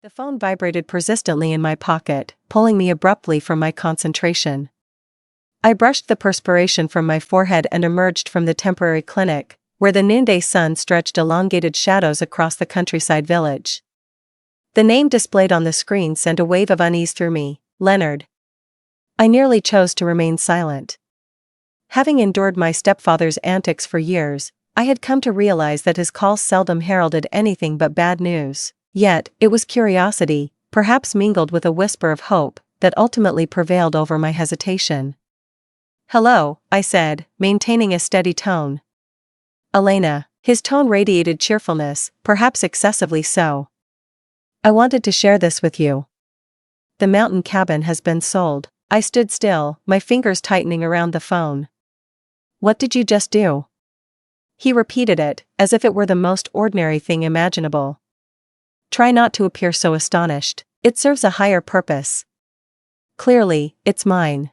The phone vibrated persistently in my pocket, pulling me abruptly from my concentration. I brushed the perspiration from my forehead and emerged from the temporary clinic, where the noonday sun stretched elongated shadows across the countryside village. The name displayed on the screen sent a wave of unease through me, Leonard. I nearly chose to remain silent. Having endured my stepfather's antics for years, I had come to realize that his calls seldom heralded anything but bad news. Yet, it was curiosity, perhaps mingled with a whisper of hope, that ultimately prevailed over my hesitation. "Hello," I said, maintaining a steady tone. "Elena." His tone radiated cheerfulness, perhaps excessively so. "I wanted to share this with you. The mountain cabin has been sold." I stood still, my fingers tightening around the phone. "What did you just do?" He repeated it, as if it were the most ordinary thing imaginable. "Try not to appear so astonished. It serves a higher purpose. Clearly, it's mine."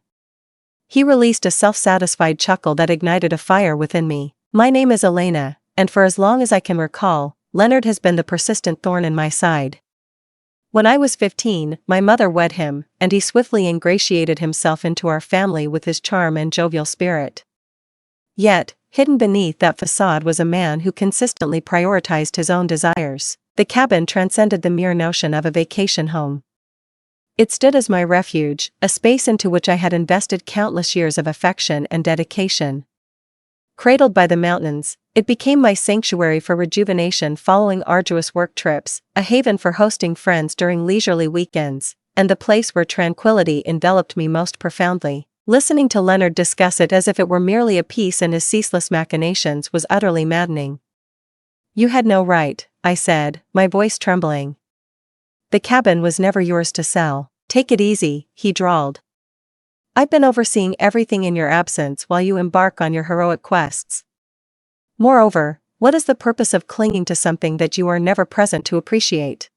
He released a self-satisfied chuckle that ignited a fire within me. "My name is Elena, and for as long as I can recall, Leonard has been the persistent thorn in my side. When I was 15, my mother wed him, and he swiftly ingratiated himself into our family with his charm and jovial spirit. Yet, hidden beneath that facade was a man who consistently prioritized his own desires. The cabin transcended the mere notion of a vacation home. It stood as my refuge, a space into which I had invested countless years of affection and dedication. Cradled by the mountains, it became my sanctuary for rejuvenation following arduous work trips, a haven for hosting friends during leisurely weekends, and the place where tranquility enveloped me most profoundly. Listening to Leonard discuss it as if it were merely a piece in his ceaseless machinations was utterly maddening. "You had no right," I said, my voice trembling. "The cabin was never yours to sell." "Take it easy," he drawled. "I've been overseeing everything in your absence while you embark on your heroic quests. Moreover, what is the purpose of clinging to something that you are never present to appreciate?"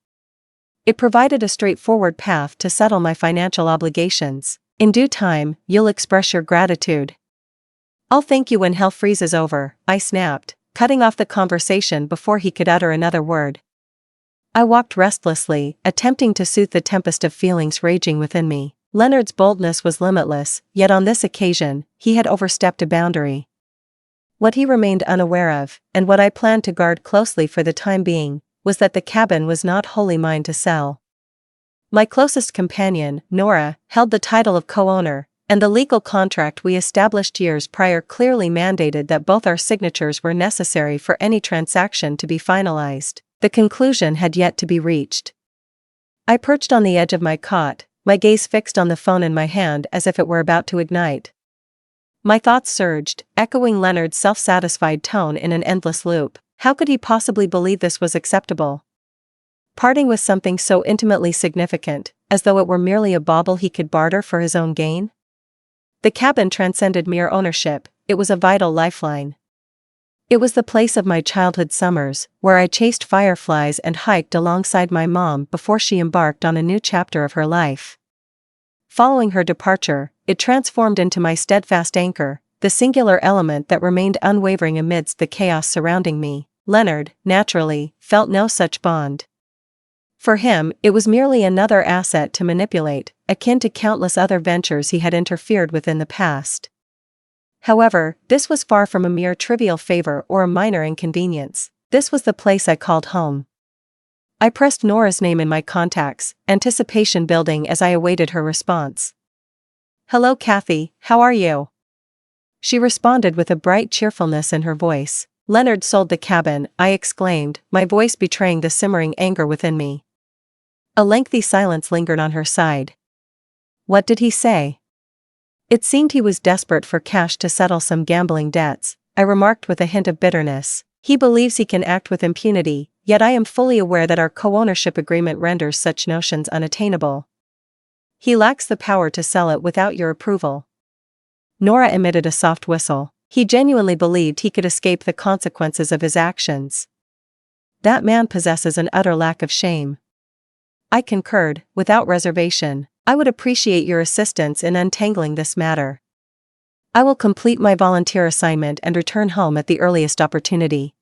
It provided a straightforward path to settle my financial obligations. "In due time, you'll express your gratitude." "I'll thank you when hell freezes over," I snapped, cutting off the conversation before he could utter another word. I walked restlessly, attempting to soothe the tempest of feelings raging within me. Leonard's boldness was limitless, yet on this occasion, he had overstepped a boundary. What he remained unaware of, and what I planned to guard closely for the time being, was that the cabin was not wholly mine to sell. My closest companion, Nora, held the title of co-owner, and the legal contract we established years prior clearly mandated that both our signatures were necessary for any transaction to be finalized. The conclusion had yet to be reached. I perched on the edge of my cot, my gaze fixed on the phone in my hand as if it were about to ignite. My thoughts surged, echoing Leonard's self-satisfied tone in an endless loop. How could he possibly believe this was acceptable? Parting with something so intimately significant, as though it were merely a bauble he could barter for his own gain? The cabin transcended mere ownership, it was a vital lifeline. It was the place of my childhood summers, where I chased fireflies and hiked alongside my mom before she embarked on a new chapter of her life. Following her departure, it transformed into my steadfast anchor, the singular element that remained unwavering amidst the chaos surrounding me. Leonard, naturally, felt no such bond. For him, it was merely another asset to manipulate, akin to countless other ventures he had interfered with in the past. However, this was far from a mere trivial favor or a minor inconvenience. This was the place I called home. I pressed Nora's name in my contacts, anticipation building as I awaited her response. "Hello Kathy, how are you?" She responded with a bright cheerfulness in her voice. "Leonard sold the cabin," I exclaimed, my voice betraying the simmering anger within me. A lengthy silence lingered on her side. "What did he say?" "It seemed he was desperate for cash to settle some gambling debts," I remarked with a hint of bitterness. "He believes he can act with impunity, yet I am fully aware that our co-ownership agreement renders such notions unattainable. He lacks the power to sell it without your approval." Nora emitted a soft whistle. "He genuinely believed he could escape the consequences of his actions. That man possesses an utter lack of shame." I concurred, without reservation. "I would appreciate your assistance in untangling this matter. I will complete my volunteer assignment and return home at the earliest opportunity.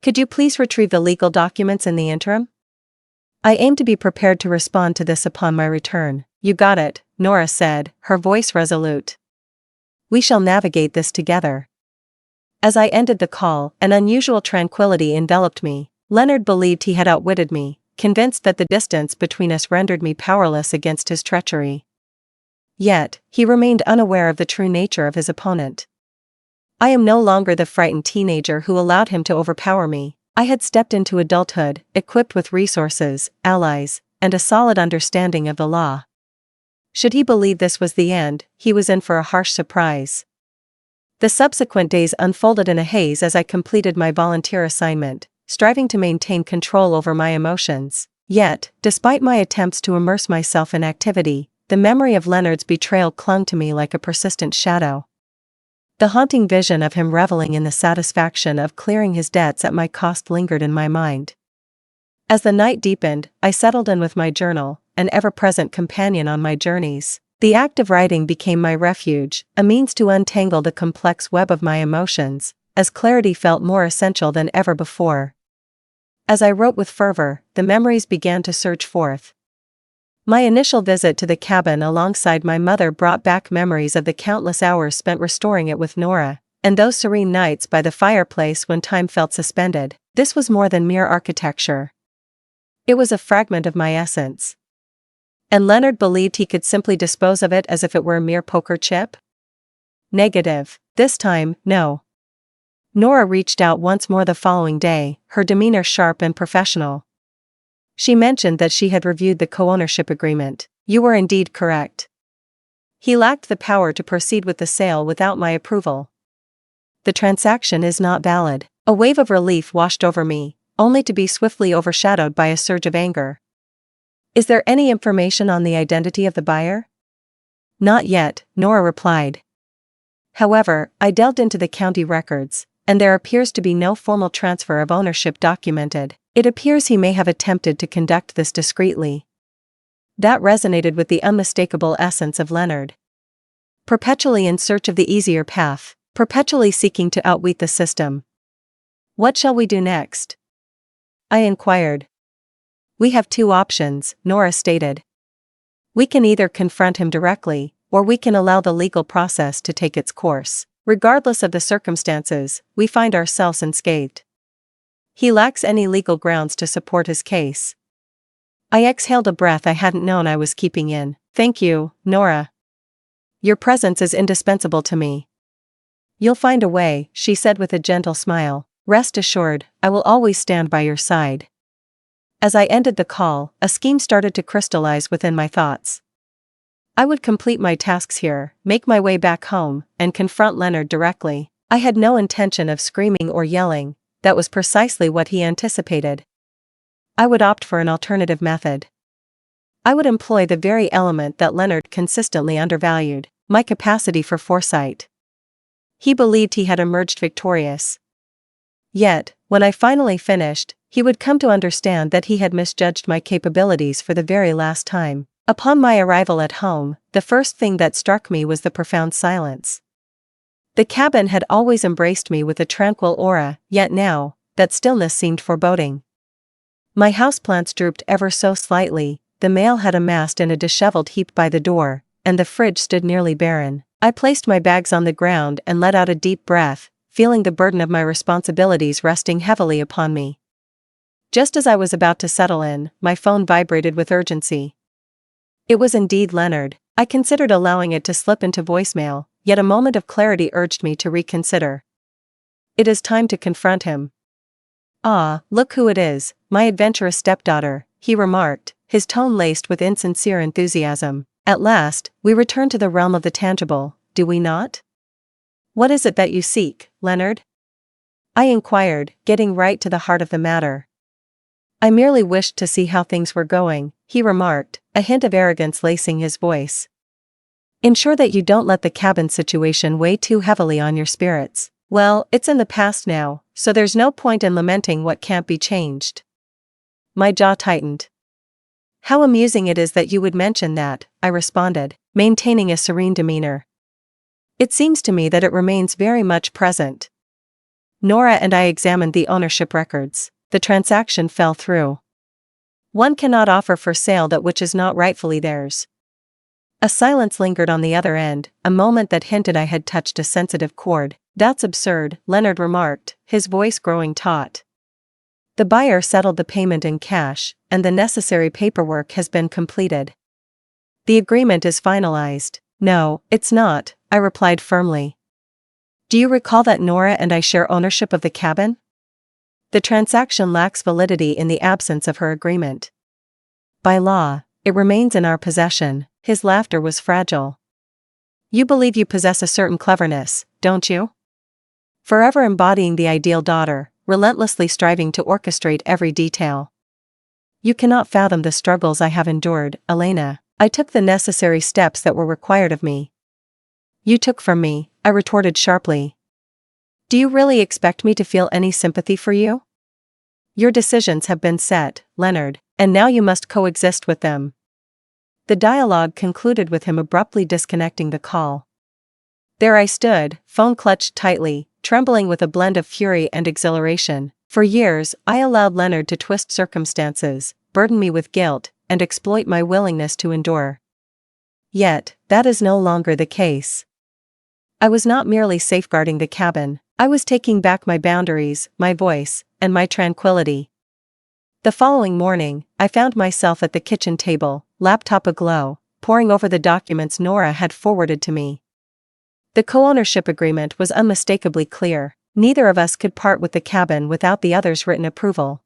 Could you please retrieve the legal documents in the interim?" I aim to be prepared to respond to this upon my return. You got it, Nora said, her voice resolute. We shall navigate this together. As I ended the call, an unusual tranquility enveloped me. Leonard believed he had outwitted me, convinced that the distance between us rendered me powerless against his treachery. Yet, he remained unaware of the true nature of his opponent. I am no longer the frightened teenager who allowed him to overpower me. I had stepped into adulthood, equipped with resources, allies, and a solid understanding of the law. Should he believe this was the end, he was in for a harsh surprise. The subsequent days unfolded in a haze as I completed my volunteer assignment, striving to maintain control over my emotions. Yet, despite my attempts to immerse myself in activity, the memory of Leonard's betrayal clung to me like a persistent shadow. The haunting vision of him reveling in the satisfaction of clearing his debts at my cost lingered in my mind. As the night deepened, I settled in with my journal, an ever-present companion on my journeys. The act of writing became my refuge, a means to untangle the complex web of my emotions, as clarity felt more essential than ever before. As I wrote with fervor, the memories began to surge forth. My initial visit to the cabin alongside my mother brought back memories of the countless hours spent restoring it with Nora, and those serene nights by the fireplace when time felt suspended. This was more than mere architecture. It was a fragment of my essence. And Leonard believed he could simply dispose of it as if it were a mere poker chip? Negative. This time, no. Nora reached out once more the following day, her demeanor sharp and professional. She mentioned that she had reviewed the co-ownership agreement. You were indeed correct. He lacked the power to proceed with the sale without my approval. The transaction is not valid. A wave of relief washed over me, only to be swiftly overshadowed by a surge of anger. Is there any information on the identity of the buyer? Not yet, Nora replied. However, I delved into the county records, and there appears to be no formal transfer of ownership documented. It appears he may have attempted to conduct this discreetly. That resonated with the unmistakable essence of Leonard. Perpetually in search of the easier path, perpetually seeking to outwit the system. What shall we do next? I inquired. We have two options, Nora stated. We can either confront him directly, or we can allow the legal process to take its course. Regardless of the circumstances, we find ourselves unscathed. He lacks any legal grounds to support his case. I exhaled a breath I hadn't known I was keeping in. Thank you, Nora. Your presence is indispensable to me. You'll find a way, she said with a gentle smile. Rest assured, I will always stand by your side. As I ended the call, a scheme started to crystallize within my thoughts. I would complete my tasks here, make my way back home, and confront Leonard directly. I had no intention of screaming or yelling. That was precisely what he anticipated. I would opt for an alternative method. I would employ the very element that Leonard consistently undervalued, my capacity for foresight. He believed he had emerged victorious. Yet, when I finally finished, he would come to understand that he had misjudged my capabilities for the very last time. Upon my arrival at home, the first thing that struck me was the profound silence. The cabin had always embraced me with a tranquil aura, yet now, that stillness seemed foreboding. My houseplants drooped ever so slightly, the mail had amassed in a disheveled heap by the door, and the fridge stood nearly barren. I placed my bags on the ground and let out a deep breath, feeling the burden of my responsibilities resting heavily upon me. Just as I was about to settle in, my phone vibrated with urgency. It was indeed Leonard. I considered allowing it to slip into voicemail, yet a moment of clarity urged me to reconsider. It is time to confront him. Ah, look who it is, my adventurous stepdaughter, he remarked, his tone laced with insincere enthusiasm. At last, we return to the realm of the tangible, do we not? What is it that you seek, Leonard? I inquired, getting right to the heart of the matter. I merely wished to see how things were going, he remarked, a hint of arrogance lacing his voice. Ensure that you don't let the cabin situation weigh too heavily on your spirits. Well, it's in the past now, so there's no point in lamenting what can't be changed. My jaw tightened. How amusing it is that you would mention that, I responded, maintaining a serene demeanor. It seems to me that it remains very much present. Nora and I examined the ownership records. The transaction fell through. One cannot offer for sale that which is not rightfully theirs. A silence lingered on the other end, a moment that hinted I had touched a sensitive chord. That's absurd, Leonard remarked, his voice growing taut. The buyer settled the payment in cash, and the necessary paperwork has been completed. The agreement is finalized. No, it's not, I replied firmly. Do you recall that Nora and I share ownership of the cabin? The transaction lacks validity in the absence of her agreement. By law, it remains in our possession. His laughter was fragile. You believe you possess a certain cleverness, don't you? Forever embodying the ideal daughter, relentlessly striving to orchestrate every detail. You cannot fathom the struggles I have endured, Elena. I took the necessary steps that were required of me. You took from me, I retorted sharply. Do you really expect me to feel any sympathy for you? Your decisions have been set, Leonard, and now you must coexist with them. The dialogue concluded with him abruptly disconnecting the call. There I stood, phone clutched tightly, trembling with a blend of fury and exhilaration. For years, I allowed Leonard to twist circumstances, burden me with guilt, and exploit my willingness to endure. Yet, that is no longer the case. I was not merely safeguarding the cabin, I was taking back my boundaries, my voice, and my tranquility. The following morning, I found myself at the kitchen table, laptop aglow, poring over the documents Nora had forwarded to me. The co-ownership agreement was unmistakably clear. Neither of us could part with the cabin without the other's written approval.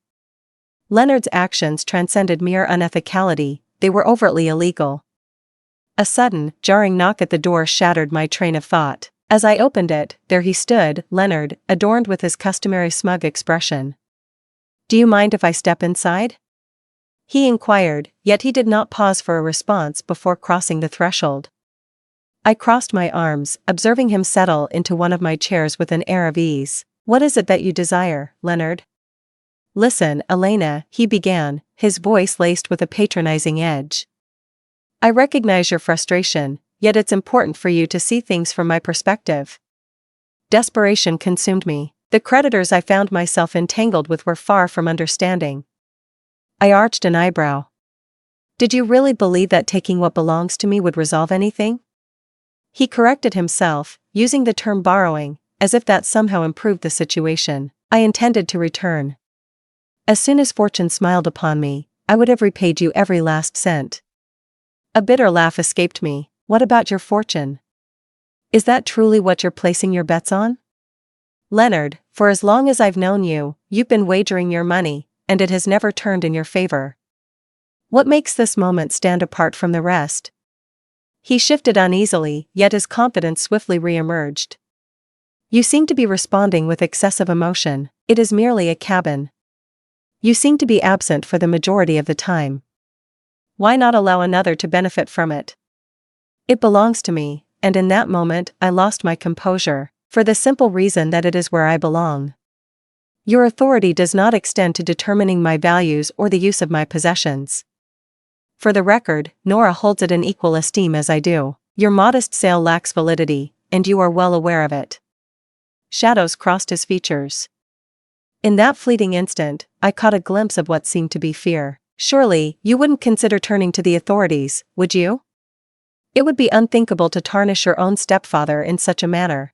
Leonard's actions transcended mere unethicality, they were overtly illegal. A sudden, jarring knock at the door shattered my train of thought. As I opened it, there he stood, Leonard, adorned with his customary smug expression. Do you mind if I step inside? He inquired, yet he did not pause for a response before crossing the threshold. I crossed my arms, observing him settle into one of my chairs with an air of ease. What is it that you desire, Leonard? Listen, Elena, he began, his voice laced with a patronizing edge. I recognize your frustration, yet it's important for you to see things from my perspective. Desperation consumed me. The creditors I found myself entangled with were far from understanding. I arched an eyebrow. Did you really believe that taking what belongs to me would resolve anything? He corrected himself, using the term borrowing, as if that somehow improved the situation. I intended to return. As soon as fortune smiled upon me, I would have repaid you every last cent. A bitter laugh escaped me. What about your fortune? Is that truly what you're placing your bets on? Leonard, for as long as I've known you, you've been wagering your money, and it has never turned in your favor. What makes this moment stand apart from the rest? He shifted uneasily, yet his confidence swiftly re-emerged. You seem to be responding with excessive emotion. It is merely a cabin. You seem to be absent for the majority of the time. Why not allow another to benefit from it? It belongs to me, and in that moment I lost my composure, for the simple reason that it is where I belong. Your authority does not extend to determining my values or the use of my possessions. For the record, Nora holds it in equal esteem as I do. Your modest sale lacks validity, and you are well aware of it. Shadows crossed his features. In that fleeting instant, I caught a glimpse of what seemed to be fear. Surely, you wouldn't consider turning to the authorities, would you? It would be unthinkable to tarnish your own stepfather in such a manner.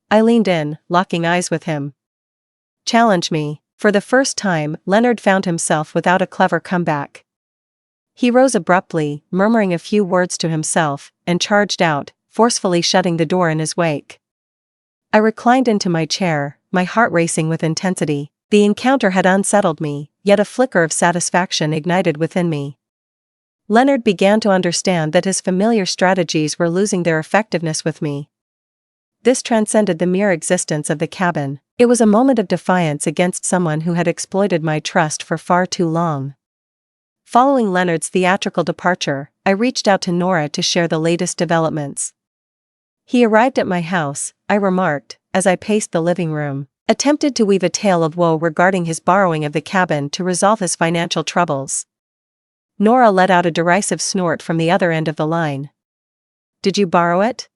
I leaned in, locking eyes with him. Challenge me. For the first time, Leonard found himself without a clever comeback. He rose abruptly, murmuring a few words to himself, and charged out, forcefully shutting the door in his wake. I reclined into my chair, my heart racing with intensity. The encounter had unsettled me, yet a flicker of satisfaction ignited within me. Leonard began to understand that his familiar strategies were losing their effectiveness with me. This transcended the mere existence of the cabin. It was a moment of defiance against someone who had exploited my trust for far too long. Following Leonard's theatrical departure, I reached out to Nora to share the latest developments. He arrived at my house, I remarked, as I paced the living room, attempted to weave a tale of woe regarding his borrowing of the cabin to resolve his financial troubles. Nora let out a derisive snort from the other end of the line. Did you borrow it?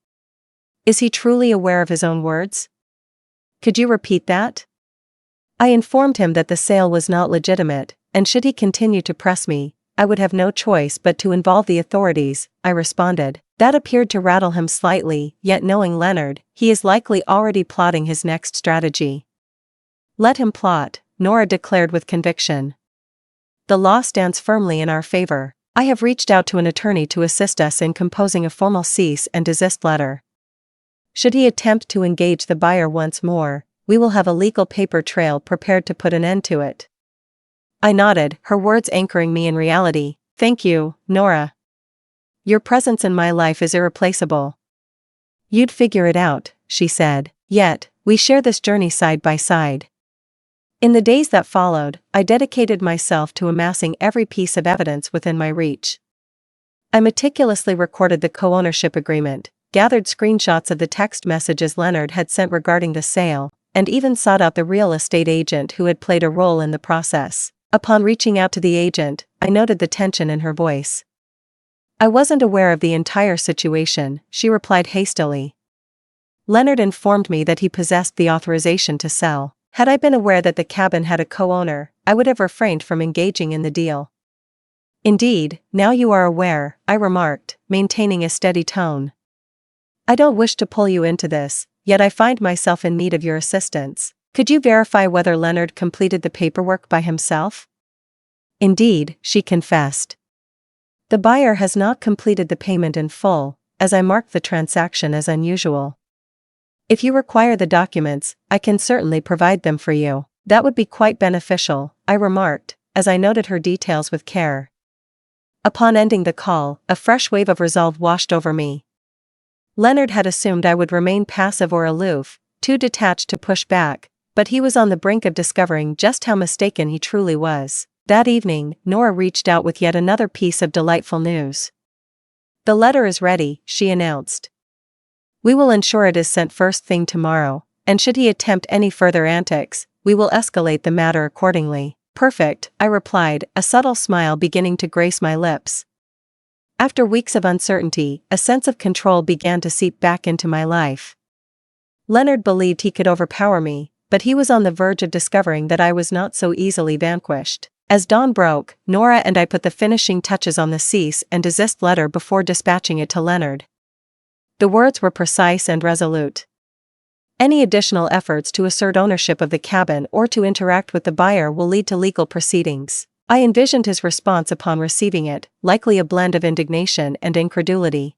Is he truly aware of his own words? Could you repeat that? I informed him that the sale was not legitimate, and should he continue to press me, I would have no choice but to involve the authorities, I responded. That appeared to rattle him slightly, yet knowing Leonard, he is likely already plotting his next strategy. Let him plot, Nora declared with conviction. The law stands firmly in our favor. I have reached out to an attorney to assist us in composing a formal cease and desist letter. Should he attempt to engage the buyer once more, we will have a legal paper trail prepared to put an end to it. I nodded, her words anchoring me in reality. Thank you, Nora. Your presence in my life is irreplaceable. You'd figure it out, she said. Yet, we share this journey side by side. In the days that followed, I dedicated myself to amassing every piece of evidence within my reach. I meticulously recorded the co-ownership agreement, gathered screenshots of the text messages Leonard had sent regarding the sale, and even sought out the real estate agent who had played a role in the process. Upon reaching out to the agent, I noted the tension in her voice. I wasn't aware of the entire situation, she replied hastily. Leonard informed me that he possessed the authorization to sell. Had I been aware that the cabin had a co-owner, I would have refrained from engaging in the deal. Indeed, now you are aware, I remarked, maintaining a steady tone. I don't wish to pull you into this, yet I find myself in need of your assistance. Could you verify whether Leonard completed the paperwork by himself? Indeed, she confessed. The buyer has not completed the payment in full, as I marked the transaction as unusual. If you require the documents, I can certainly provide them for you. That would be quite beneficial, I remarked, as I noted her details with care. Upon ending the call, a fresh wave of resolve washed over me. Leonard had assumed I would remain passive or aloof, too detached to push back, but he was on the brink of discovering just how mistaken he truly was. That evening, Nora reached out with yet another piece of delightful news. The letter is ready, she announced. We will ensure it is sent first thing tomorrow, and should he attempt any further antics, we will escalate the matter accordingly. Perfect, I replied, a subtle smile beginning to grace my lips. After weeks of uncertainty, a sense of control began to seep back into my life. Leonard believed he could overpower me, but he was on the verge of discovering that I was not so easily vanquished. As dawn broke, Nora and I put the finishing touches on the cease and desist letter before dispatching it to Leonard. The words were precise and resolute. Any additional efforts to assert ownership of the cabin or to interact with the buyer will lead to legal proceedings. I envisioned his response upon receiving it, likely a blend of indignation and incredulity.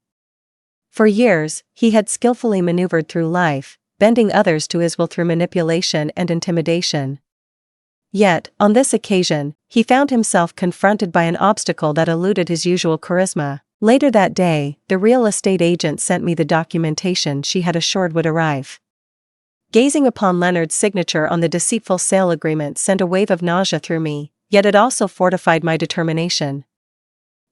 For years, he had skillfully maneuvered through life, bending others to his will through manipulation and intimidation. Yet, on this occasion, he found himself confronted by an obstacle that eluded his usual charisma. Later that day, the real estate agent sent me the documentation she had assured would arrive. Gazing upon Leonard's signature on the deceitful sale agreement sent a wave of nausea through me, yet it also fortified my determination.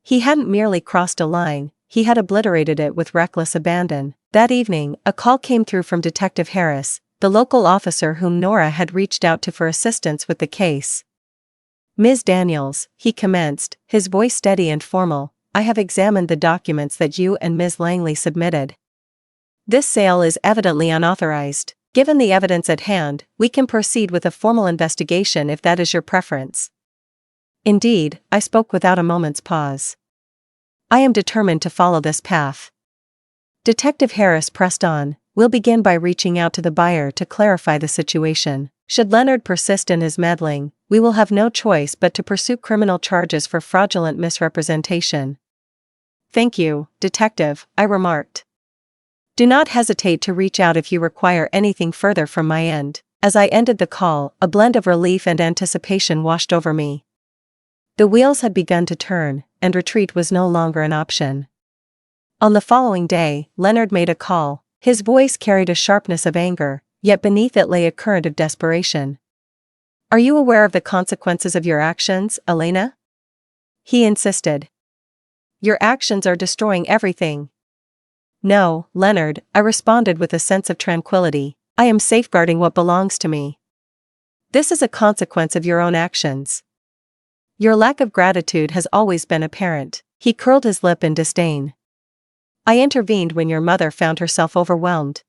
He hadn't merely crossed a line, he had obliterated it with reckless abandon. That evening, a call came through from Detective Harris, the local officer whom Nora had reached out to for assistance with the case. Ms. Daniels, he commenced, his voice steady and formal, I have examined the documents that you and Ms. Langley submitted. This sale is evidently unauthorized. Given the evidence at hand, we can proceed with a formal investigation if that is your preference. Indeed, I spoke without a moment's pause. I am determined to follow this path. Detective Harris pressed on, we'll begin by reaching out to the buyer to clarify the situation. Should Leonard persist in his meddling, we will have no choice but to pursue criminal charges for fraudulent misrepresentation. Thank you, Detective, I remarked. Do not hesitate to reach out if you require anything further from my end. As I ended the call, a blend of relief and anticipation washed over me. The wheels had begun to turn, and retreat was no longer an option. On the following day, Leonard made a call. His voice carried a sharpness of anger, yet beneath it lay a current of desperation. Are you aware of the consequences of your actions, Elena? He insisted. Your actions are destroying everything. No, Leonard, I responded with a sense of tranquility. I am safeguarding what belongs to me. This is a consequence of your own actions. Your lack of gratitude has always been apparent. He curled his lip in disdain. I intervened when your mother found herself overwhelmed.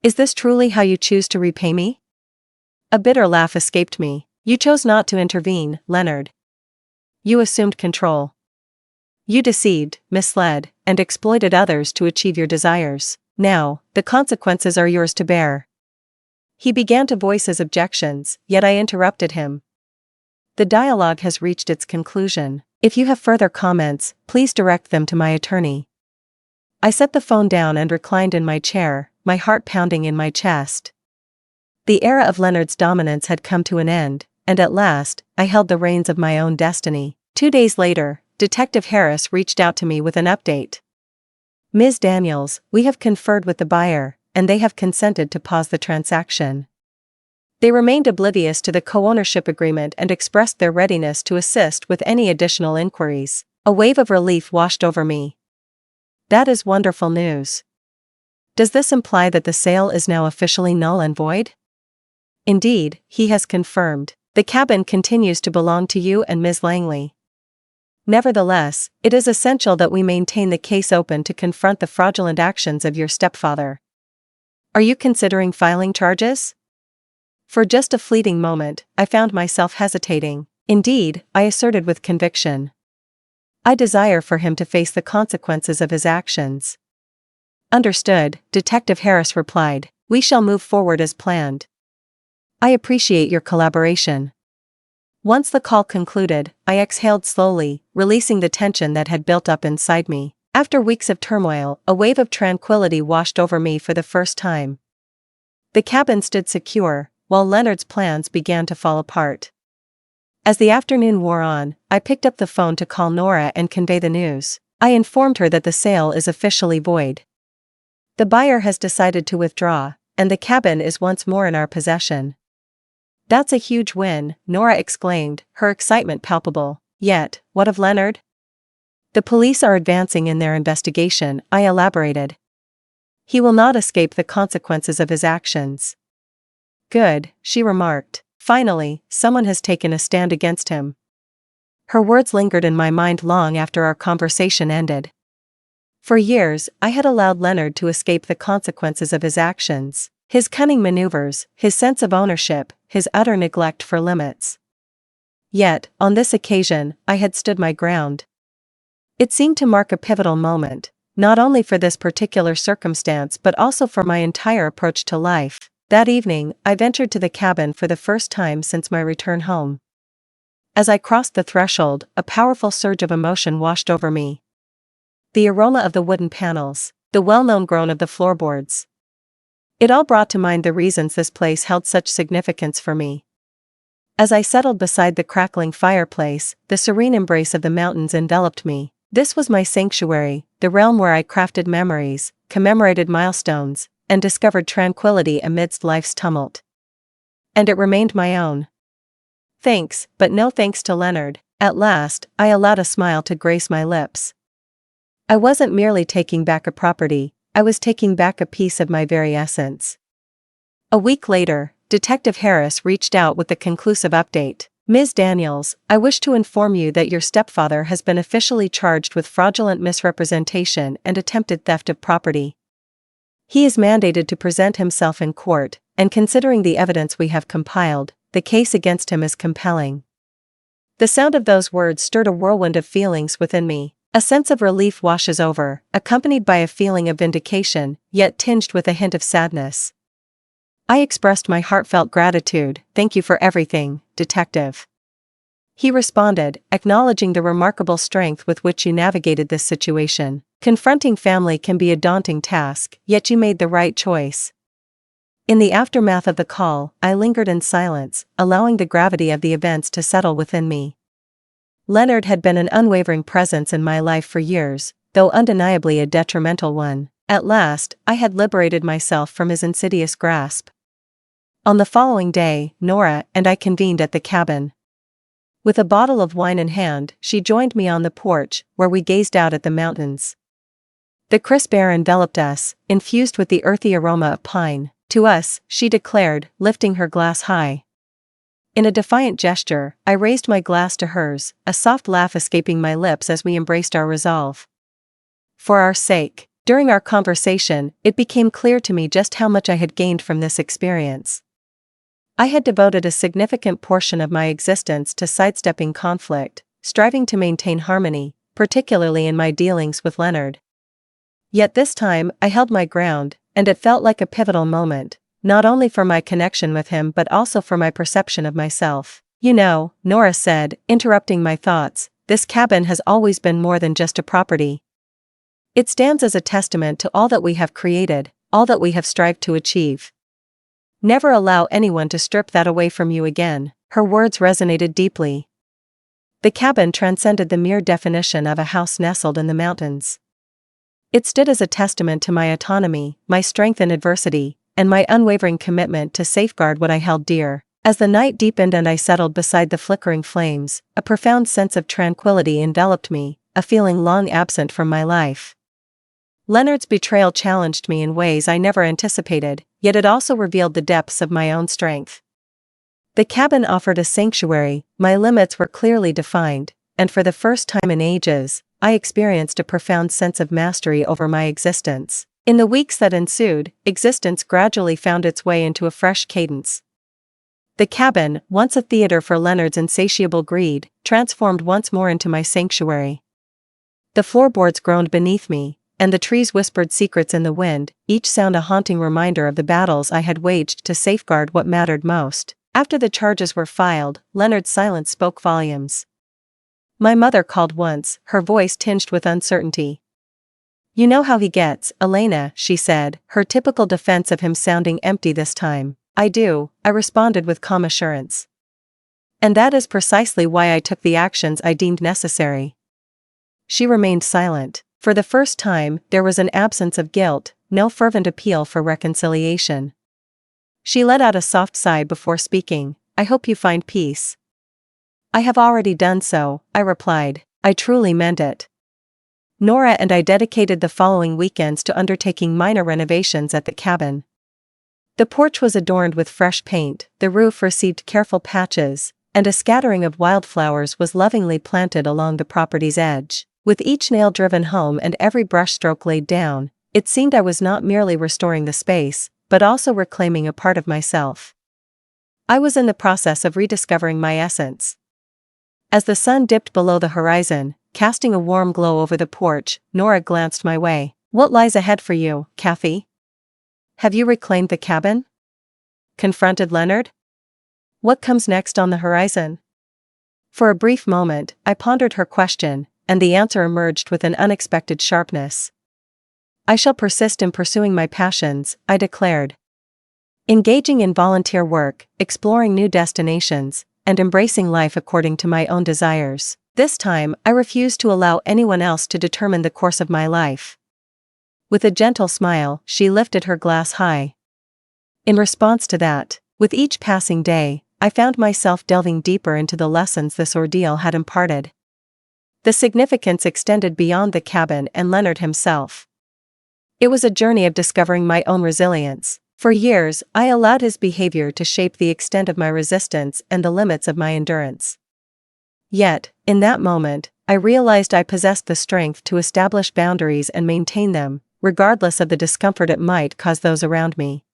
Is this truly how you choose to repay me? A bitter laugh escaped me. You chose not to intervene, Leonard. You assumed control. You deceived, misled, and exploited others to achieve your desires. Now, the consequences are yours to bear. He began to voice his objections, yet I interrupted him. The dialogue has reached its conclusion. If you have further comments, please direct them to my attorney. I set the phone down and reclined in my chair, my heart pounding in my chest. The era of Leonard's dominance had come to an end, and at last, I held the reins of my own destiny. 2 days later, Detective Harris reached out to me with an update. Ms. Daniels, we have conferred with the buyer, and they have consented to pause the transaction. They remained oblivious to the co-ownership agreement and expressed their readiness to assist with any additional inquiries. A wave of relief washed over me. That is wonderful news. Does this imply that the sale is now officially null and void? Indeed, he has confirmed. The cabin continues to belong to you and Ms. Langley. Nevertheless, it is essential that we maintain the case open to confront the fraudulent actions of your stepfather. Are you considering filing charges? For just a fleeting moment, I found myself hesitating. Indeed, I asserted with conviction. I desire for him to face the consequences of his actions. Understood, Detective Harris replied. We shall move forward as planned. I appreciate your collaboration. Once the call concluded, I exhaled slowly, releasing the tension that had built up inside me. After weeks of turmoil, a wave of tranquility washed over me for the first time. The cabin stood secure, while Leonard's plans began to fall apart. As the afternoon wore on, I picked up the phone to call Nora and convey the news. I informed her that the sale is officially void. The buyer has decided to withdraw, and the cabin is once more in our possession. That's a huge win, Nora exclaimed, her excitement palpable. Yet, what of Leonard? The police are advancing in their investigation, I elaborated. He will not escape the consequences of his actions. Good, she remarked. Finally, someone has taken a stand against him. Her words lingered in my mind long after our conversation ended. For years, I had allowed Leonard to escape the consequences of his actions, his cunning maneuvers, his sense of ownership, his utter neglect for limits. Yet, on this occasion, I had stood my ground. It seemed to mark a pivotal moment, not only for this particular circumstance but also for my entire approach to life. That evening, I ventured to the cabin for the first time since my return home. As I crossed the threshold, a powerful surge of emotion washed over me. The aroma of the wooden panels, the well-known groan of the floorboards. It all brought to mind the reasons this place held such significance for me. As I settled beside the crackling fireplace, the serene embrace of the mountains enveloped me. This was my sanctuary, the realm where I crafted memories, commemorated milestones, and discovered tranquility amidst life's tumult. And it remained my own. Thanks, but no thanks to Leonard. At last, I allowed a smile to grace my lips. I wasn't merely taking back a property, I was taking back a piece of my very essence. A week later, Detective Harris reached out with the conclusive update. Ms. Daniels, I wish to inform you that your stepfather has been officially charged with fraudulent misrepresentation and attempted theft of property. He is mandated to present himself in court, and considering the evidence we have compiled, the case against him is compelling. The sound of those words stirred a whirlwind of feelings within me. A sense of relief washes over, accompanied by a feeling of vindication, yet tinged with a hint of sadness. I expressed my heartfelt gratitude. Thank you for everything, Detective. He responded, acknowledging the remarkable strength with which you navigated this situation. Confronting family can be a daunting task, yet you made the right choice. In the aftermath of the call, I lingered in silence, allowing the gravity of the events to settle within me. Leonard had been an unwavering presence in my life for years, though undeniably a detrimental one. At last, I had liberated myself from his insidious grasp. On the following day, Nora and I convened at the cabin. With a bottle of wine in hand, she joined me on the porch, where we gazed out at the mountains. The crisp air enveloped us, infused with the earthy aroma of pine. To us, she declared, lifting her glass high. In a defiant gesture, I raised my glass to hers, a soft laugh escaping my lips as we embraced our resolve. For our sake. During our conversation, it became clear to me just how much I had gained from this experience. I had devoted a significant portion of my existence to sidestepping conflict, striving to maintain harmony, particularly in my dealings with Leonard. Yet this time, I held my ground, and it felt like a pivotal moment, not only for my connection with him but also for my perception of myself. You know, Nora said, interrupting my thoughts, this cabin has always been more than just a property. It stands as a testament to all that we have created, all that we have strived to achieve. Never allow anyone to strip that away from you again. Her words resonated deeply. The cabin transcended the mere definition of a house nestled in the mountains. It stood as a testament to my autonomy, my strength in adversity, and my unwavering commitment to safeguard what I held dear. As the night deepened and I settled beside the flickering flames, a profound sense of tranquility enveloped me, a feeling long absent from my life. Leonard's betrayal challenged me in ways I never anticipated, yet it also revealed the depths of my own strength. The cabin offered a sanctuary, my limits were clearly defined, and for the first time in ages, I experienced a profound sense of mastery over my existence. In the weeks that ensued, existence gradually found its way into a fresh cadence. The cabin, once a theater for Leonard's insatiable greed, transformed once more into my sanctuary. The floorboards groaned beneath me, and the trees whispered secrets in the wind, each sound a haunting reminder of the battles I had waged to safeguard what mattered most. After the charges were filed, Leonard's silence spoke volumes. My mother called once, her voice tinged with uncertainty. You know how he gets, Elena, she said, her typical defense of him sounding empty this time. I do, I responded with calm assurance. And that is precisely why I took the actions I deemed necessary. She remained silent. For the first time, there was an absence of guilt, no fervent appeal for reconciliation. She let out a soft sigh before speaking. I hope you find peace. I have already done so, I replied. I truly meant it. Nora and I dedicated the following weekends to undertaking minor renovations at the cabin. The porch was adorned with fresh paint, the roof received careful patches, and a scattering of wildflowers was lovingly planted along the property's edge. With each nail driven home and every brushstroke laid down, it seemed I was not merely restoring the space, but also reclaiming a part of myself. I was in the process of rediscovering my essence. As the sun dipped below the horizon, casting a warm glow over the porch, Nora glanced my way. What lies ahead for you, Kathy? Have you reclaimed the cabin? Confronted Leonard? What comes next on the horizon? For a brief moment, I pondered her question, and the answer emerged with an unexpected sharpness. I shall persist in pursuing my passions, I declared. Engaging in volunteer work, exploring new destinations, and embracing life according to my own desires. This time, I refused to allow anyone else to determine the course of my life. With a gentle smile, she lifted her glass high. In response to that, with each passing day, I found myself delving deeper into the lessons this ordeal had imparted. The significance extended beyond the cabin and Leonard himself. It was a journey of discovering my own resilience. For years, I allowed his behavior to shape the extent of my resistance and the limits of my endurance. Yet, in that moment, I realized I possessed the strength to establish boundaries and maintain them, regardless of the discomfort it might cause those around me.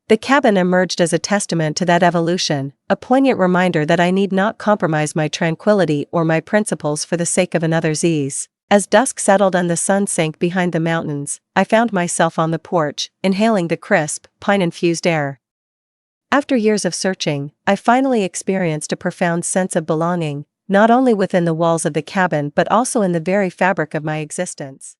The cabin emerged as a testament to that evolution, a poignant reminder that I need not compromise my tranquility or my principles for the sake of another's ease. As dusk settled and the sun sank behind the mountains, I found myself on the porch, inhaling the crisp, pine-infused air. After years of searching, I finally experienced a profound sense of belonging, not only within the walls of the cabin but also in the very fabric of my existence.